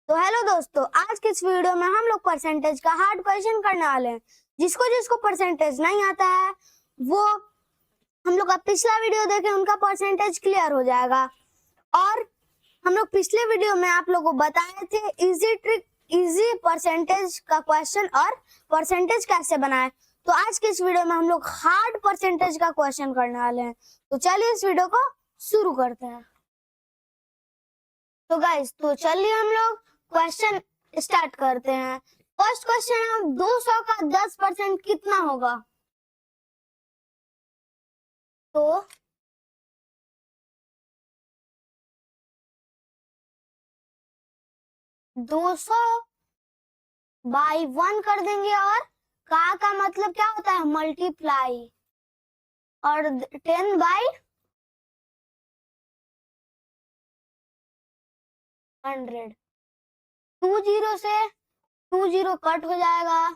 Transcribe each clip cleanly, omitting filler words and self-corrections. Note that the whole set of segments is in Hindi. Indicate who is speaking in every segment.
Speaker 1: तो हेलो दोस्तों, आज के इस वीडियो में हम लोग परसेंटेज का हार्ड क्वेश्चन करने वाले हैं। जिसको जिसको परसेंटेज नहीं आता है वो हम लोग का पिछला वीडियो देखें, उनका परसेंटेज क्लियर हो जाएगा। और हम लोग पिछले वीडियो में आप लोगों को बताए थे इजी परसेंटेज का क्वेश्चन और परसेंटेज कैसे बनाए। तो आज के इस वीडियो में हम लोग हार्ड परसेंटेज का क्वेश्चन करने वाले हैं। तो चलिए इस वीडियो को शुरू करते हैं। तो गाइस, तो चलिए हम लोग क्वेश्चन स्टार्ट करते हैं। फर्स्ट क्वेश्चन है, 200 का 10% कितना होगा? तो 200 बाई 1 कर देंगे, और का मतलब क्या होता है? मल्टीप्लाई। और 10 बाई 100। 20 से 20 कट हो जाएगा,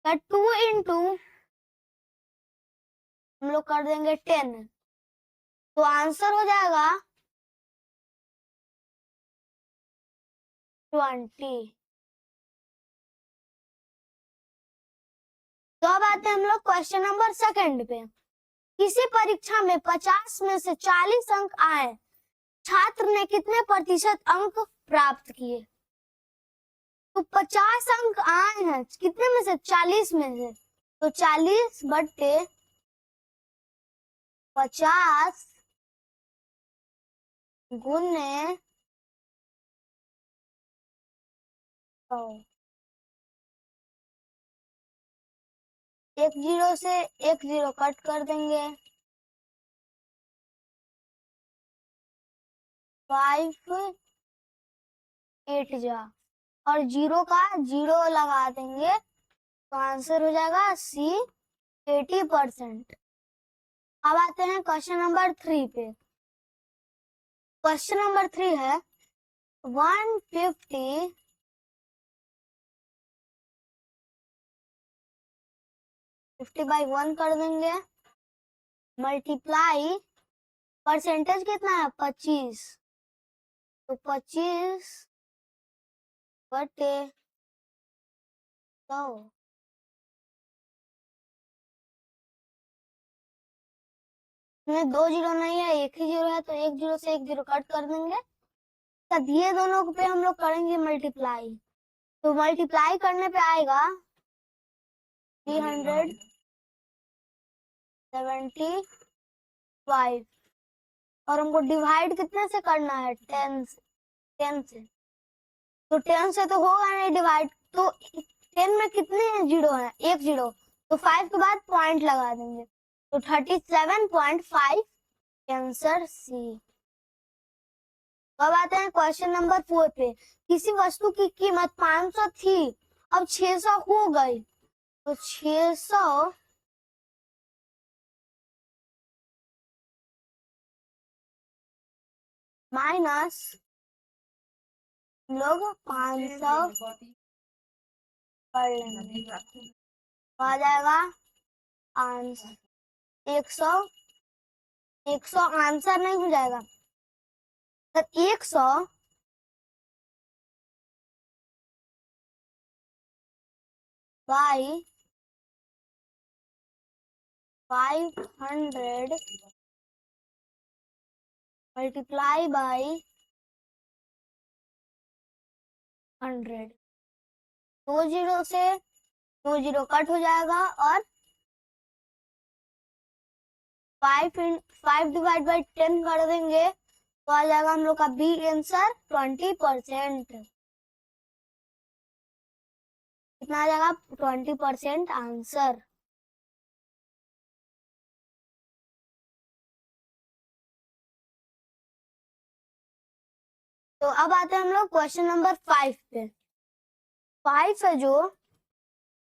Speaker 1: 2 इंटू हम लोग कर देंगे 10, तो आंसर हो जाएगा 20। तो अब आते हैं हम लोग क्वेश्चन नंबर सेकंड पे। किसी परीक्षा में 50 में से 40 अंक आए, छात्र ने कितने प्रतिशत अंक प्राप्त किए? तो 50 अंक आए हैं, कितने में से? 40 में से। तो 40 बट्टे 50 गुने 100। एक जीरो से एक जीरो कट कर देंगे, 5 8 जा, और जीरो का जीरो लगा देंगे, तो आंसर हो जाएगा सी 80%। अब आते हैं क्वेश्चन नंबर 3 पे। क्वेश्चन नंबर 3 है 150 बाई 1 कर देंगे, मल्टीप्लाई परसेंटेज कितना है? 25। तो 25 बटे 100। इसमें 2 जीरो नहीं है, एक ही जीरो है, तो एक जीरो से एक जीरो कट कर देंगे। तब ये दोनों पे हम लोग करेंगे मल्टीप्लाई, तो मल्टीप्लाई करने पे आएगा 375, और हमको डिवाइड कितने से करना है? 10 से। तो 10 से तो होगा नहीं डिवाइड, तो 10 में कितने जीरो है? एक जीरो, तो 5 के बाद पॉइंट लगा देंगे, तो 37.5 आंसर सी। अब आते हैं क्वेश्चन नंबर 4 पे। किसी वस्तु की कीमत 500 थी, अब 600 हो गई, तो 600 माइनस लोग 500 कर लेंगे, तो आ जाएगा आंसर 100। 100 आंसर नहीं हो जाएगा, तो 100 बाई 500 मल्टीप्लाई बाई 100। 2 जीरो से 2 जीरो कट हो जाएगा, और 5 डिवाइड बाई 10 कर देंगे, तो आ जाएगा हम लोग का बी आंसर 20%। कितना आ जाएगा? 20% आंसर। तो अब आते हैं हम लोग क्वेश्चन नंबर 5 पे। 5 है जो,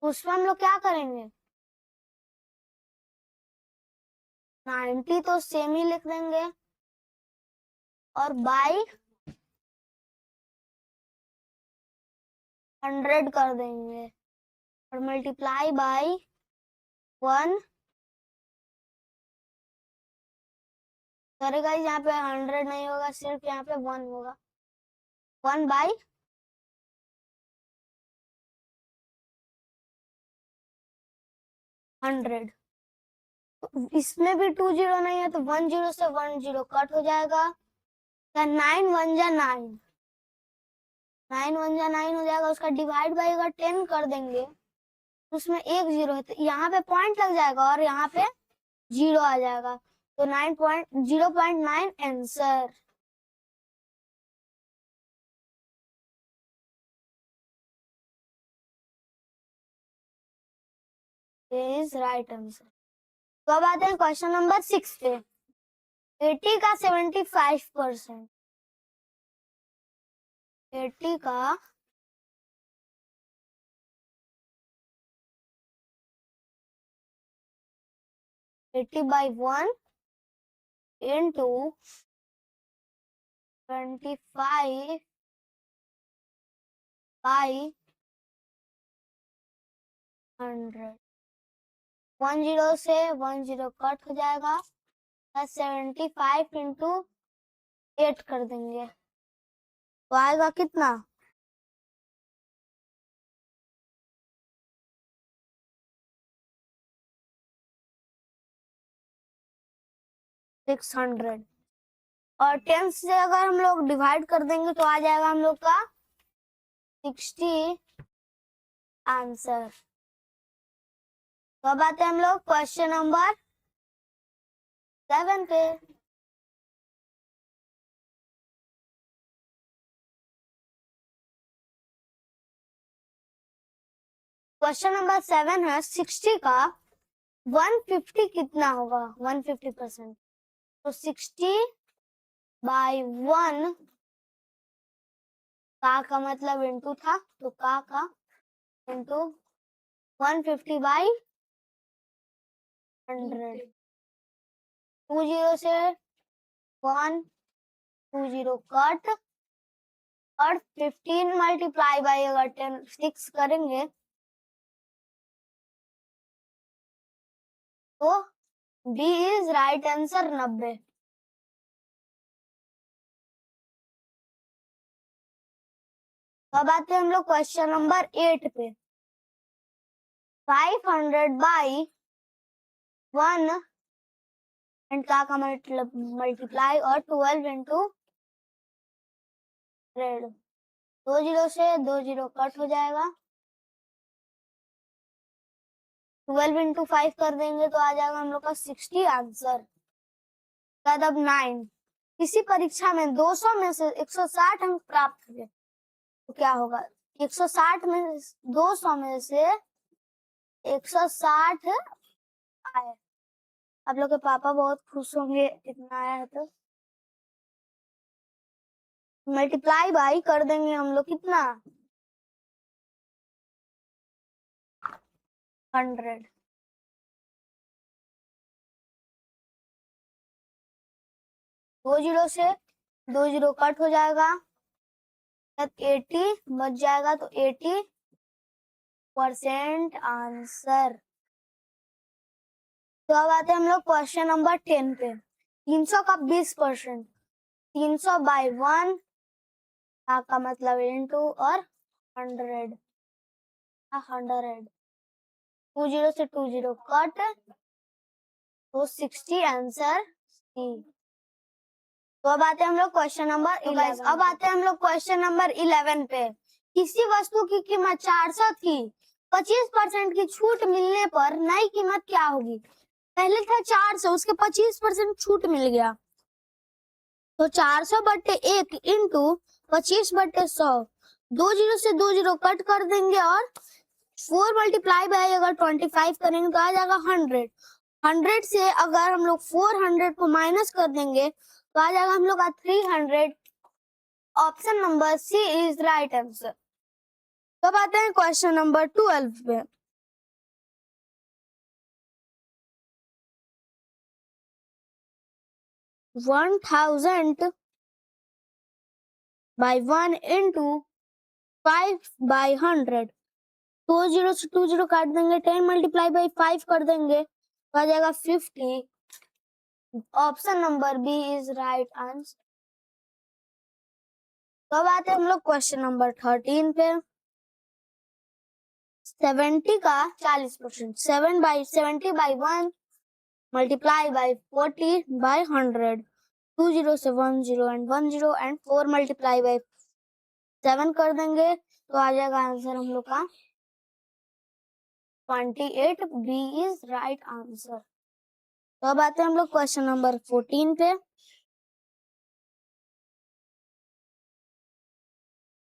Speaker 1: उसमें हम लोग क्या करेंगे? 90 तो सेम ही लिख देंगे, और बाई 100 कर देंगे, और मल्टीप्लाई बाई 1 करेगा। यहाँ पे 100 नहीं होगा, सिर्फ यहाँ पे 1 होगा, 1/100। इसमें भी 2 जीरो नहीं है तो 1 जीरो से 1 जीरो कट हो जाएगा। 9 1 जा 9, 9 1 जा 9 हो जाएगा। उसका डिवाइड बाई अगर 10 कर देंगे तो उसमें एक जीरो है तो यहाँ पे पॉइंट लग जाएगा और यहाँ पे जीरो आ जाएगा। तो 0.9 आंसर इज राइट आंसर। तो अब आते हैं क्वेश्चन नंबर 6 पे। 80 का 75%, 80 का 80/1 into 25/100। 1 जीरो से 1 जीरो कट हो जाएगा। 75 इंटू 8 कर देंगे तो आएगा कितना? 600। और 10 से अगर हम लोग डिवाइड कर देंगे तो आ जाएगा हम लोग का 60 आंसर। तो अब आते हैं हम लोग क्वेश्चन नंबर 7 पे। क्वेश्चन नंबर 7 है 60 का 150 कितना होगा? 150%। तो 60/1 का मतलब इंटू था तो का इंटू 150/100। 2 जीरो से 1 2 जीरो कट और 15 मल्टीप्लाई बाई अगर 6 करेंगे तो बी इज राइट आंसर 90। अब आते हैं हम लोग क्वेश्चन नंबर 8 पे। 500/1 एंड का मतलब मल्टीप्लाई और 12 इंटू 100। 2 जीरो से 2 जीरो कट हो जाएगा। 12 इंटू 5 कर देंगे तो आ जाएगा हम लोग का 60 आंसर। अब 9 किसी परीक्षा में 200 में से 160 अंक प्राप्त हुए तो क्या होगा? 160 में 200 में से 160 आए। आप लोग के पापा बहुत खुश होंगे इतना आया है तो। मल्टीप्लाई बाई कर देंगे हम लोग कितना? 100। 2 जीरो से 2 जीरो कट हो जाएगा। 80 बच जाएगा तो 80% आंसर। तो अब आते हैं हम लोग क्वेश्चन नंबर 10 पे। 300 का 20%, 300/1 का मतलब इंटू और 100। 2 जीरो से 2 जीरो कट तो 60 आंसर सी। तो अब आते हैं हम लोग क्वेश्चन नंबर 11। अब आते हैं हम लोग क्वेश्चन नंबर 11 पे। किसी वस्तु की कीमत 400 थी, 25% की छूट मिलने पर नई कीमत क्या होगी? पहले था 400, उसके 25% छूट मिल गया तो 400/1 इंटू 25/100। 2 जीरो से 2 जीरो कट कर देंगे और 4 मल्टीप्लाई बाय अगर 25 करेंगे तो आ जाएगा 100। 100 से अगर हम लोग 400 को माइनस कर देंगे तो आ जाएगा हम लोग का 300। Option number C is right answer. तो अब आते हैं क्वेश्चन नंबर 12 पे। 1000/1 इंटू 5/100। 2 जीरो से 2 जीरो काट देंगे। 10 मल्टीप्लाई बाई 5 कर देंगे तो आ जाएगा 50। Option number B is right answer. तो अब आते हैं हम लोग क्वेश्चन नंबर 13 पे। 70 का 40%, 70/1 multiply by 40 by 100, 2 0 से 1 0 and 1 0 and 4 multiply by 7 कर देंगे तो आ जाएगा आंसर हम लोग का 28। B is right answer. तो अब आते हैं हम लोग क्वेश्चन नंबर 14 पे।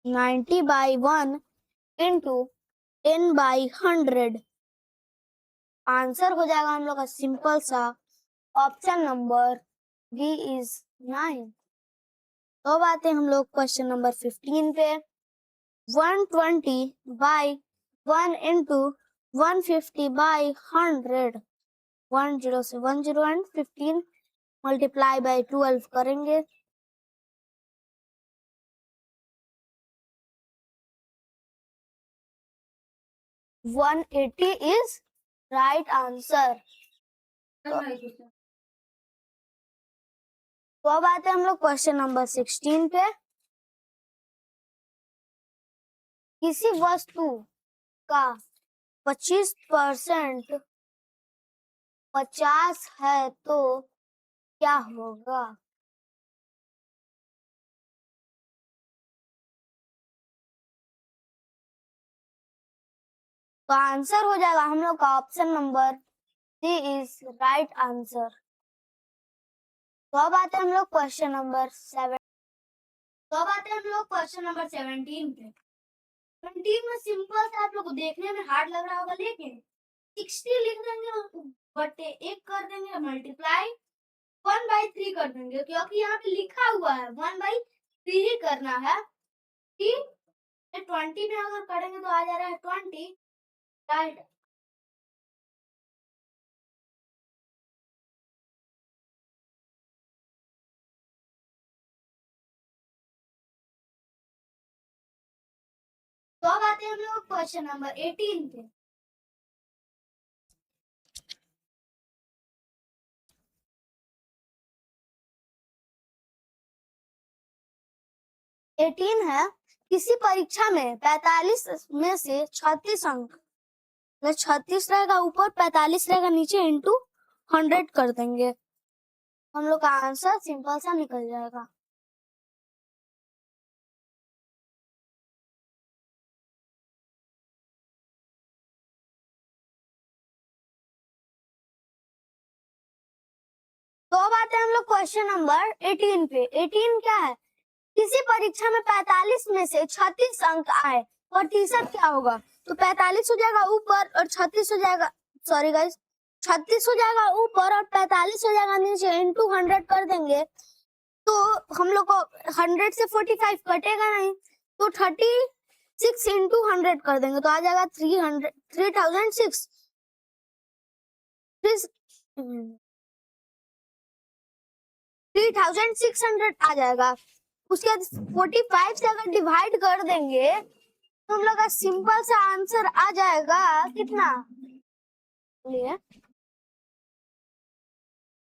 Speaker 1: 90/1 into 10/100 आंसर हो जाएगा हम लोग का सिंपल सा ऑप्शन नंबर बी इज 9। तो अब आते हैं हम लोग क्वेश्चन नंबर 15 पे। 120/1 into 150/100, 1 0 से 1 0 and 15 multiply by 12 करेंगे। तो 180 इज राइट आंसर। तो अब आते हैं हम लोग क्वेश्चन नंबर 16 पे। किसी वस्तु का 25% 50 है तो क्या होगा? तो आंसर हो जाएगा हम लोग का option number C is right answer. तो अब आते हैं हम लोग क्वेश्चन नंबर 17 पे। 17 में सिंपल सा आप लोग को देखने में हार्ड लग रहा होगा, लेकिन 60 लिख देंगे बटे 1 कर देंगे मल्टीप्लाई 1/3 कर देंगे, क्योंकि यहाँ पे लिखा हुआ है 1/3 ही करना है। 20 में अगर करेंगे तो आ जा रहा है 20 राइट। तो अब आते हैं हम लोग क्वेश्चन नंबर 18 पे। 18 है, किसी परीक्षा में 45 में से 36 अंक, 36 रहेगा ऊपर 45 रहेगा नीचे इंटू 100 कर देंगे, हम लोग का आंसर सिंपल सा निकल जाएगा। तो अब आते हैं हम लोग क्वेश्चन नंबर 18 पे। 18 क्या है? किसी परीक्षा में 45 में से 36 अंक आए, प्रतिशत क्या होगा? तो 45 हो जाएगा ऊपर और 36 हो जाएगा, सॉरी गाइस, 36 हो जाएगा ऊपर और 45 हो जाएगा नीचे, इंटू 100 कर देंगे तो हम लोग को 100 से 45 कटेगा नहीं, तो 36 इंटू 100 कर देंगे तो आ जाएगा 3600 आ जाएगा। उसके बाद 45 से अगर डिवाइड कर देंगे तो हम लोग का सिंपल सा आंसर आ जाएगा कितना?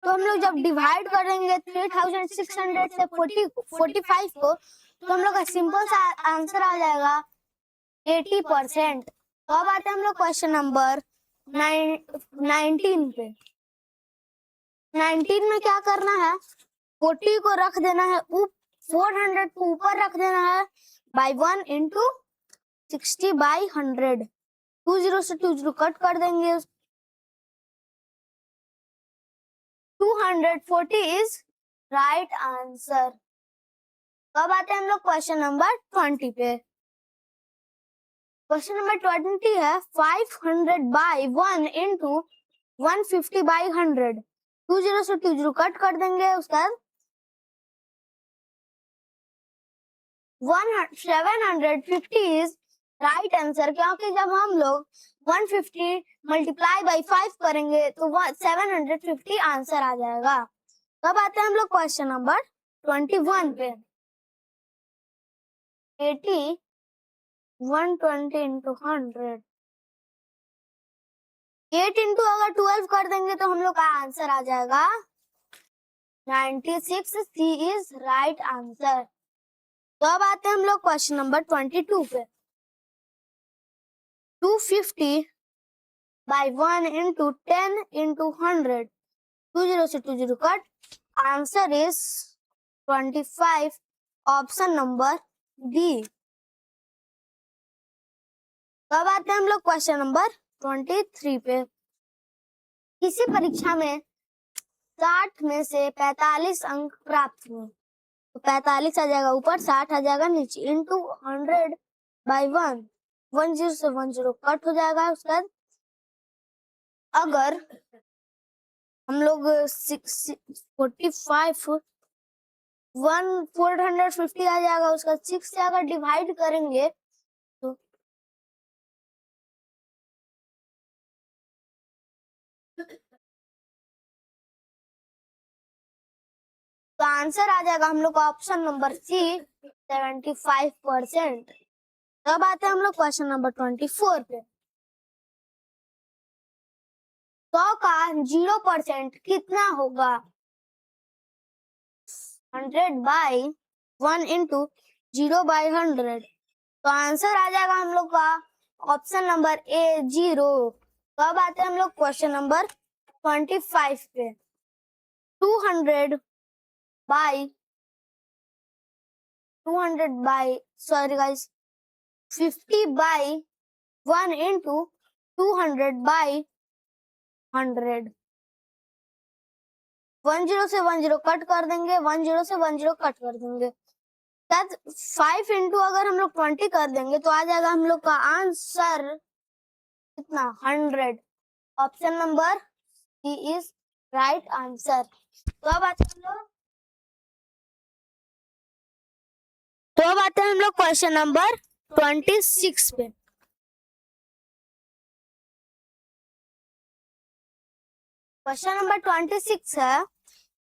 Speaker 1: तो हम लोग जब डिवाइड करेंगे 3600 से 45 को तो हम लोग का सिंपल सा आंसर आ जाएगा 80%। तो अब आते हैं हम लोग क्वेश्चन नंबर 19 पे। 19 में क्या करना है? 40 को रख देना है 400 को ऊपर रख देना है बाय 1 इंटू 60/100, 2 0 से 2 0 कट कर देंगे, 240 इज राइट आंसर। अब आते हैं हम लोग क्वेश्चन नंबर 20 पे। क्वेश्चन नंबर 20 है 500/1 इंटू 150/100, 2 0 से 2 0 कट कर देंगे, उसका 750 इज राइट आंसर, क्योंकि जब हम लोग 150 मल्टीप्लाई बाई 5 करेंगे तो 750 आंसर आ जाएगा। तब आते हैं हम लोग क्वेश्चन नंबर 21 पे। 80 120 इंटू 100, 8 इंटू अगर 12 कर देंगे तो हम लोग का आंसर आ जाएगा 96। सी इज राइट आंसर। तो अब आते हैं हम लोग क्वेश्चन नंबर 22 पे। 250 by 1 into 10 into 100, 20 से 20 cut, answer is 25, option number B. तो अब आते हैं हम लोग क्वेश्चन नंबर 23 पे। किसी परीक्षा में 60 में से 45 अंक प्राप्त हुए, तो 45 आ जाएगा ऊपर, 60 आ जाएगा नीचे, इंटू 100 बाई 1, 10 से 10 कट हो जाएगा। उसके बाद अगर हम लोग 45 450 आ जाएगा, उसका 6 से अगर डिवाइड करेंगे तो आंसर आ जाएगा हम लोग का ऑप्शन नंबर सी 75%। तब आते हैं हम लोग क्वेश्चन नंबर 24 पे। 100 का 0% कितना होगा? 100 बाई 1 इंटू 0 बाई 100, तो आंसर आ जाएगा हम लोग का ऑप्शन नंबर ए 0। तो अब आते हैं हम लोग क्वेश्चन नंबर 25 पे। 200 बाई 50 बाई 1 इंटू 200 बाई 100, 10 से 10 कट कर देंगे, 10 से 10 कट कर देंगे। 5 इंटू अगर हम लोग 20 कर देंगे तो आ जाएगा हम लोग का आंसर कितना? 100, option number C is right answer. तो अब आते हैं हम लोग क्वेश्चन नंबर 26 पे। क्वेश्चन नंबर 26 है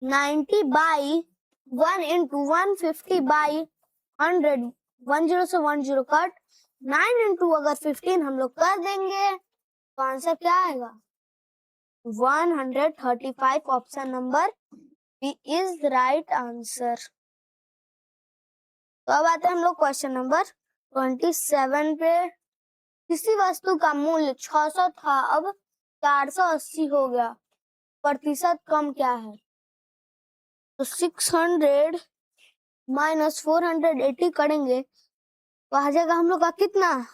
Speaker 1: 90 बाई 1 इंटू 150 बाई 100, 10 से 10 कट, 9 इंटू अगर 15 हम लोग कर देंगे तो आंसर क्या आएगा? 135, option number B is right answer. तो अब आते हैं हम लोग क्वेश्चन नंबर 27 पे। किसी वस्तु का मूल्य 600 था, अब 480 हो गया, प्रतिशत कम क्या है? तो 600 माइनस 480 करेंगे तो आ जाएगा हम लोग का कितना?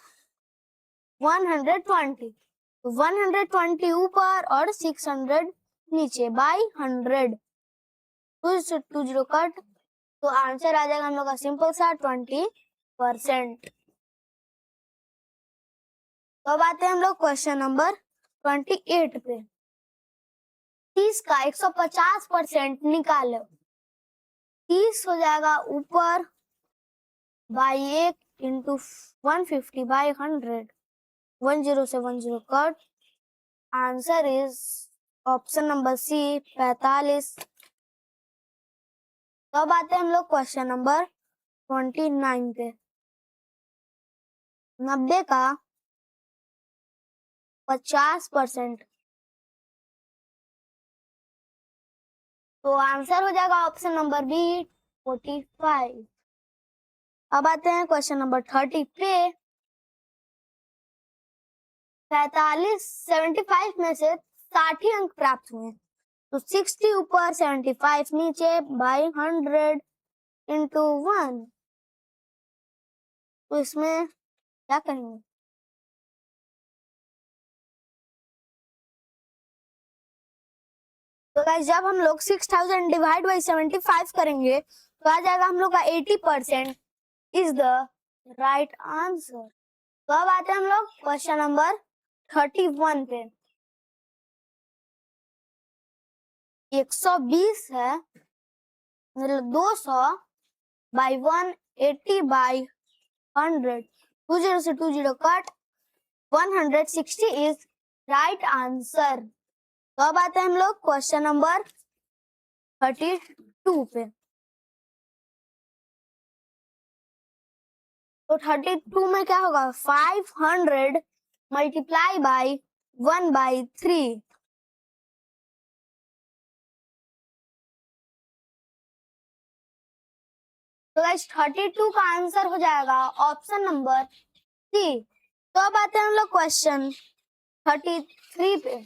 Speaker 1: 120। 120 ऊपर और 600 नीचे, बाई 100, 2 से 20 कट, तो आंसर आ जाएगा हम लोग का सिंपल सा 20%। तो अब आते हैं हम लोग क्वेश्चन नंबर 28 पे। 30 का 150% निकालो, 30 हो जाएगा ऊपर बाई 1 इंटू 150 बाई 100, 10 से 10 cut, answer is option number C 45। तो अब आते हैं हम लोग क्वेश्चन नंबर 29 पे। 90 का 50%, तो आंसर हो जाएगा ऑप्शन नंबर बी 45। अब आते हैं क्वेश्चन नंबर 30 पे। 75 में से 60 अंक प्राप्त हुए, तो 60 ऊपर 75 नीचे, बाई 100 इंटू 1, तो इसमें क्या करेंगे? तो गाइस जब हम लोग 6000 डिवाइड बाई 75 करेंगे तो आ जाएगा हम लोग का 80% इज द राइट आंसर। तो अब आते हैं हम लोग क्वेश्चन नंबर 31 पे। 120 है, मतलब 200 बाई 180 बाई 100, 20 से 20 कट, 160 इज राइट आंसर। तो अब आते हैं हम लोग क्वेश्चन नंबर 32 पे। तो 32 में क्या होगा? 500 मल्टीप्लाई बाई 1/3, तो गाइस 32 का आंसर हो जाएगा ऑप्शन नंबर सी। तो अब आते हैं हम लोग क्वेश्चन 33 पे।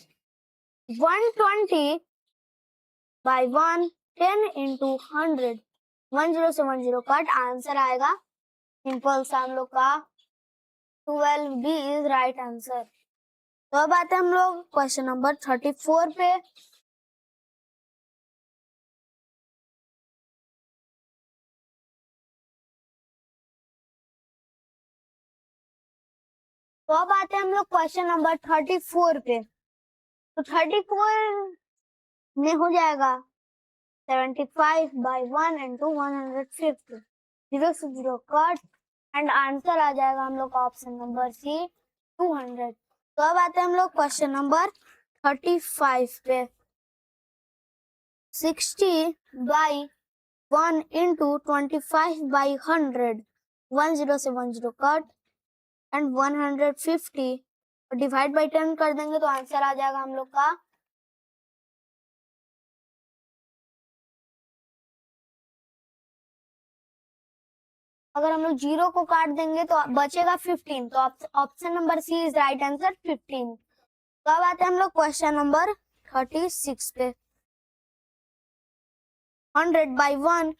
Speaker 1: 120 बाई 1 10 इंटू 100 10 से 10 कट आंसर आएगा सिंपल सा हम लोग का 12 बी इज राइट आंसर। तो अब आते हैं हम लोग क्वेश्चन नंबर 34 पे। तो अब आते हैं हम लोग क्वेश्चन नंबर 34 पे। तो 34 में हो जाएगा 75 बाई 1 इंटू 150 0 से 0 कट एंड आंसर आ जाएगा हम लोग का ऑप्शन नंबर सी 200। तो अब आते हैं हम लोग क्वेश्चन नंबर 35 पे। 60 बाई 1 इंटू 25 बाई 100 10 से 10 कट एंड 150 डिवाइड बाई 10 कर देंगे तो आंसर आ जाएगा हम लोग का अगर हम लोग 0 को काट देंगे तो बचेगा 15। तो option number C is right answer 15। तो अब आते हैं हम लोग क्वेश्चन नंबर 36 पे। 100 बाई 1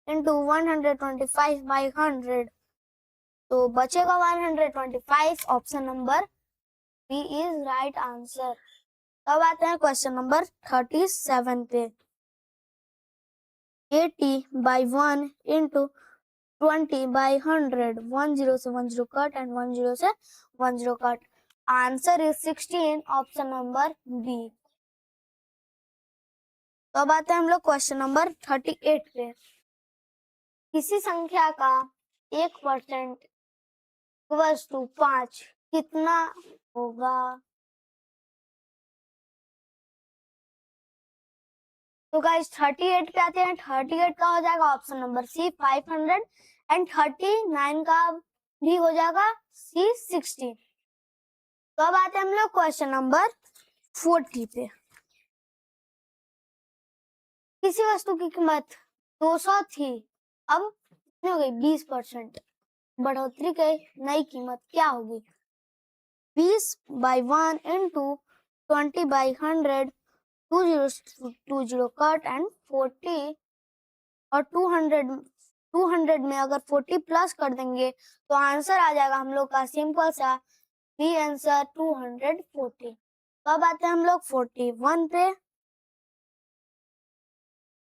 Speaker 1: इंटू 125 बाई 100 तो बचेगा 125। Option number B is right answer. अब आते हैं क्वेश्चन नंबर 37 पे। 80 बाई 1 इंटू 20 बाई 100 10 से 10 कट एंड 10 से 10 cut answer is 16 option number B. तो अब आते हैं हम लोग क्वेश्चन नंबर 38 पे। किसी संख्या का 1% इक्वल्स टू 5 कितना होगा? तो गाइस 38 पे आते हैं। 38 का हो जाएगा ऑप्शन नंबर सी 500 एंड 39 का भी हो जाएगा सी 60। तो अब आते हैं हम लोग क्वेश्चन नंबर 40 पे। किसी वस्तु की कीमत 200 थी, अब कितनी हो गई? 20% बढ़ोतरी के नई कीमत क्या होगी? 20 by 1 into 20 by 100 20 cut and 40 और 200 में अगर 40 प्लस कर देंगे तो आंसर आ जाएगा हम लोग का सिंपल सा बी आंसर 240। तो अब आते हैं हम लोग 41 पे।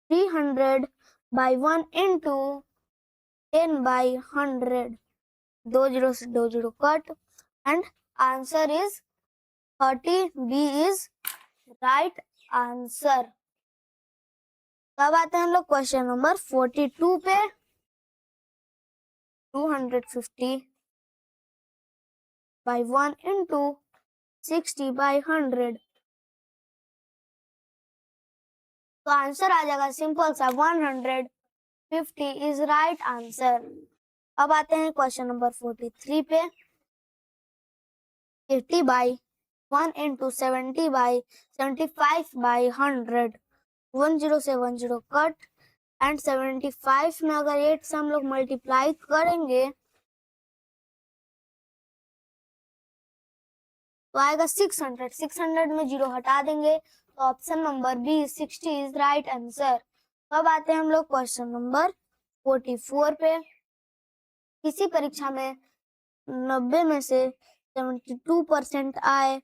Speaker 1: 300 बाई 1 इंटू 10 बाई 100 20 से 20 cut and answer is 30 B is right answer. तब आते हैं हम लोग क्वेश्चन नंबर 42 पे। 250 बाई 1 इंटू 60 बाई 100 तो आंसर आ जाएगा सिंपल सा 150 इज राइट आंसर। अब आते हैं क्वेश्चन नंबर 43 पे। 80 बाई 1 इंटू 70 बाई 75 बाई 100 10 से 10 कट एंड 75 में अगर 8 से हम लोग मल्टीप्लाई करेंगे तो आएगा 600। 600 में 0 हटा देंगे तो option number B 60 is right answer. अब आते हैं हम लोग क्वेश्चन नंबर 44 पे। किसी परीक्षा में 90 में से 72% आए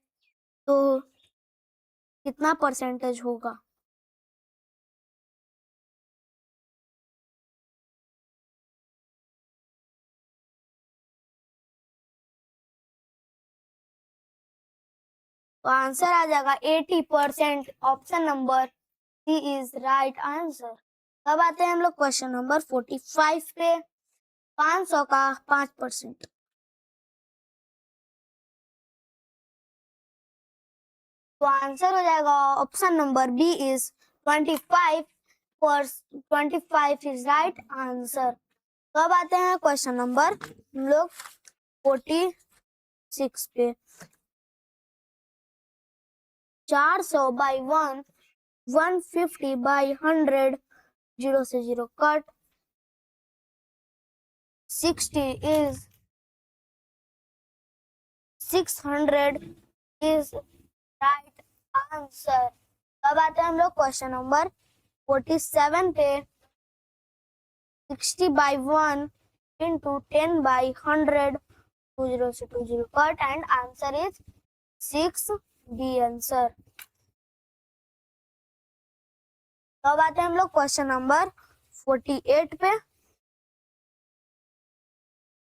Speaker 1: तो कितना परसेंटेज होगा? तो आंसर आ जाएगा 80%। Option number C is right answer. अब आते हैं हम लोग क्वेश्चन नंबर 45 पे। 500 का 5%। तो आंसर हो जाएगा ऑप्शन नंबर बी इज 25 पर 25 इज राइट आंसर। तो अब आते हैं क्वेश्चन नंबर हम लोग 46 पे। 400 बाई 1 150 बाई 100 0 से 0 cut 60 is 600 is right answer. अब आते हैं हम लोग क्वेश्चन नंबर 47 पे। 60/1 into 10/100, 20 से 20 cut and answer is 6D answer. तो अब आते हैं हम लोग क्वेश्चन नंबर 48 पे।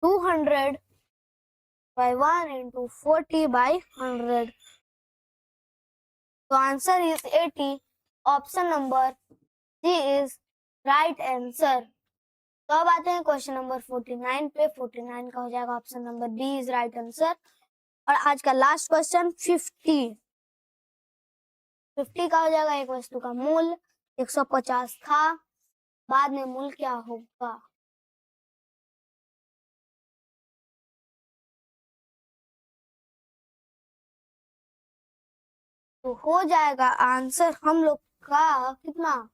Speaker 1: 200/1 into 40/100, तो answer is 80। Option number C is right answer. तो अब आते हैं क्वेश्चन नंबर 49 पे। 49 का हो जाएगा option number B is right answer. और आज का लास्ट क्वेश्चन 50 का हो जाएगा एक वस्तु का मूल्य 150 था, बाद में मूल्य क्या होगा। तो हो जाएगा आंसर हम लोग का कितना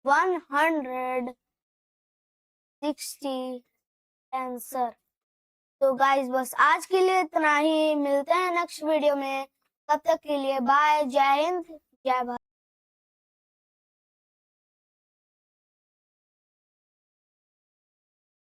Speaker 1: 160 आंसर। तो गाइस बस आज के लिए इतना ही, मिलते हैं नेक्स्ट वीडियो में। तब तक के लिए बाय, जय हिंद, जय भारत।